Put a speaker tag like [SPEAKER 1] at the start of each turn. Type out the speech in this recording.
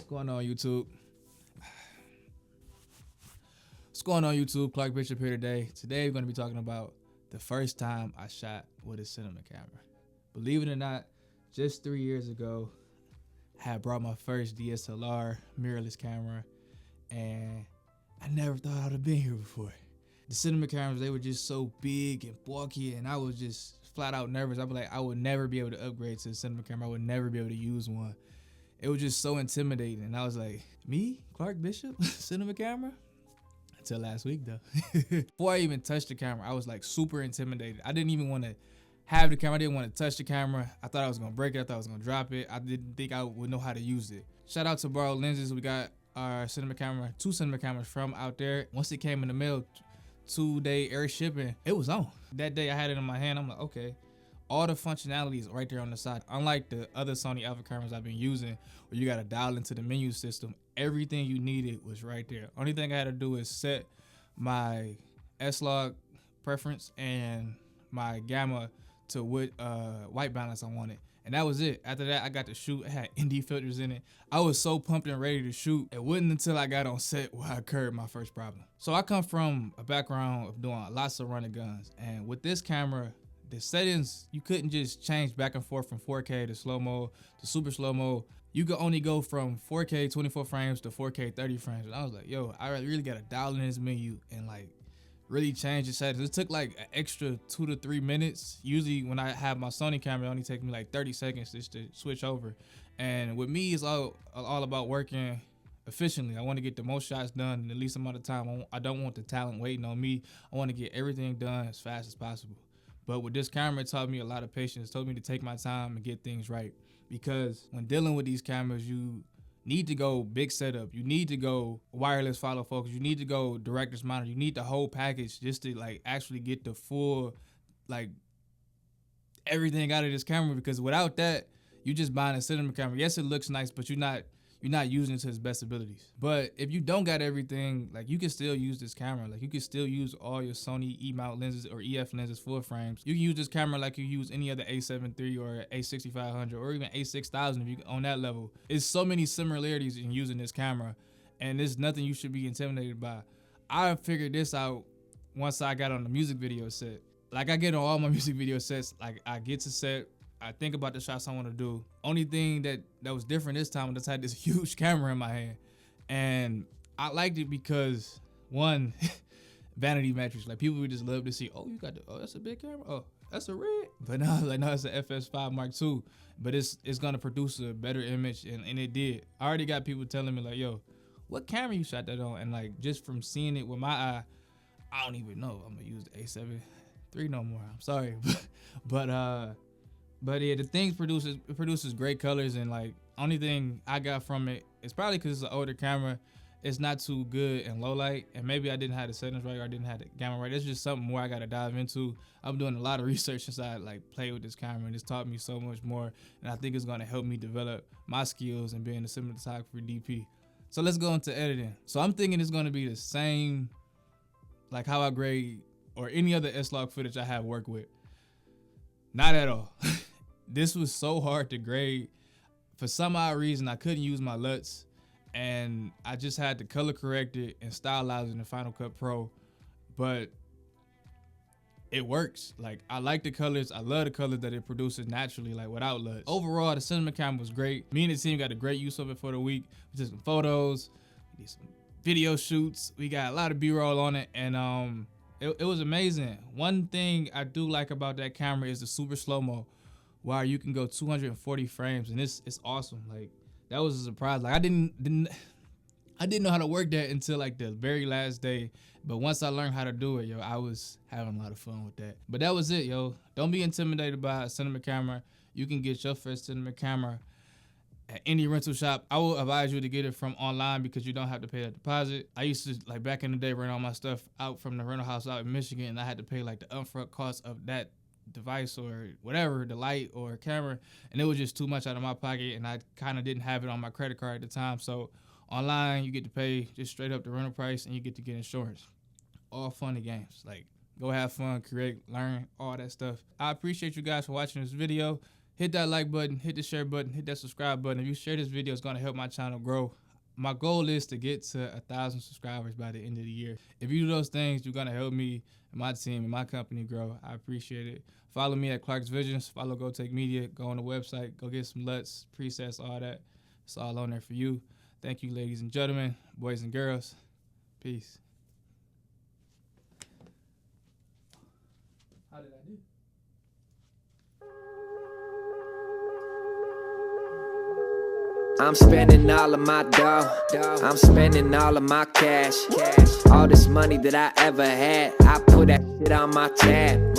[SPEAKER 1] going on, YouTube? What's going on, YouTube? Clark Bishop here today. Today we're going to be talking about the first time I shot with a cinema camera. Believe it or not, just 3 years ago, I had brought my first DSLR mirrorless camera, and I never thought I'd have been here before. The cinema cameras, they were just so big and bulky, and I was just flat out nervous. I'd be like, I would never be able to upgrade to a cinema camera. I would never be able to use one. It was just so intimidating. And I was like, me, Clark Bishop, cinema camera? Until last week, though. Before I even touched the camera, I was like super intimidated. I didn't even want to have the camera. I didn't want to touch the camera. I thought I was going to break it. I thought I was going to drop it. I didn't think I would know how to use it. Shout out to Borrowed Lenses. We got our cinema camera, 2 cinema cameras from out there. Once it came in the mail, 2-day air shipping, it was on. That day I had it in my hand. I'm like, okay, all the functionalities right there on the side. Unlike the other Sony Alpha cameras I've been using, where you got to dial into the menu system, everything you needed was right there. Only thing I had to do is set my S-Log preference and my gamma to what white balance I wanted. And that was it. After that, I got to shoot. It had ND filters in it. I was so pumped and ready to shoot. It wasn't until I got on set where I occurred my first problem. So I come from a background of doing lots of running guns. And with this camera, the settings, you couldn't just change back and forth from 4K to slow-mo to super slow-mo. You could only go from 4K 24 frames to 4K 30 frames. And I was like, yo, I really got to dial in this menu and like really change the settings. It took like an extra 2 to 3 minutes. Usually when I have my Sony camera, it only takes me like 30 seconds just to switch over. And with me, it's all about working efficiently. I want to get the most shots done in the least amount of time. I don't want the talent waiting on me. I want to get everything done as fast as possible. But with this camera, it taught me a lot of patience. It told me to take my time and get things right. Because when dealing with these cameras, you need to go big setup. You need to go wireless follow focus. You need to go director's monitor. You need the whole package just to like actually get the full, like everything out of this camera. Because without that, you just buying a cinema camera. Yes, it looks nice, but you're not using it to its best abilities. But if you don't got everything, like you can still use this camera. Like you can still use all your Sony E-mount lenses or EF lenses full frames. You can use this camera like you use any other A73 or A6500 or even A6000 if you on that level. It's so many similarities in using this camera, and there's nothing you should be intimidated by. I figured this out once I got on the music video set. Like I get on all my music video sets, like I get to set, I think about the shots I want to do. Only thing that was different this time, I just had this huge camera in my hand. And I liked it because, one, vanity metrics. Like people would just love to see, oh, you got oh, that's a big camera. Oh, that's a red. But now, like, no, it's an FS5 Mark II. But it's gonna produce a better image, and it did. I already got people telling me like, yo, what camera you shot that on? And like just from seeing it with my eye, I don't even know. I'm gonna use the A73 no more. I'm sorry, But yeah, the thing produces great colors, and like only thing I got from it is probably because it's an older camera, it's not too good in low light, and maybe I didn't have the settings right or I didn't have the gamma right. It's just something more I gotta dive into. I'm doing a lot of research since I like play with this camera, and it's taught me so much more, and I think it's gonna help me develop my skills and being a cinematographer DP. So let's go into editing. So I'm thinking it's gonna be the same like how I grade or any other S-Log footage I have worked with. Not at all. This was so hard to grade. For some odd reason, I couldn't use my LUTS, and I just had to color correct it and stylize it in Final Cut Pro. But it works. Like I like the colors. I love the colors that it produces naturally, like without LUTS. Overall, the cinema camera was great. Me and the team got a great use of it for the week. We did some photos, we did some video shoots. We got a lot of B-roll on it, and it was amazing. One thing I do like about that camera is the super slow-mo, where you can go 240 frames, and it's awesome. Like that was a surprise. Like I didn't know how to work that until like the very last day. But once I learned how to do it, yo, I was having a lot of fun with that. But that was it, yo. Don't be intimidated by a cinema camera. You can get your first cinema camera at any rental shop. I will advise you to get it from online because you don't have to pay a deposit. I used to, like back in the day, rent all my stuff out from the rental house out in Michigan, and I had to pay like the upfront cost of that device or whatever, the light or camera, and it was just too much out of my pocket, and I kind of didn't have it on my credit card at the time. So online, you get to pay just straight up the rental price, and you get to get insurance. All fun and games. Like, go have fun, create, learn, all that stuff. I appreciate you guys for watching this video. hit that like button, hit the share button, hit that subscribe button. If you share this video, it's going to help my channel grow. My goal is to get to 1,000 subscribers by the end of the year. If you do those things, you're going to help me and my team and my company grow. I appreciate it. Follow me at Clark's Visions. Follow Go Take Media. Go on the website. Go get some LUTs, presets, all that. It's all on there for you. Thank you, ladies and gentlemen, boys and girls. Peace. How did I do?
[SPEAKER 2] I'm spending all of my dough. I'm spending all of my cash. All this money that I ever had, I put that shit on my tab.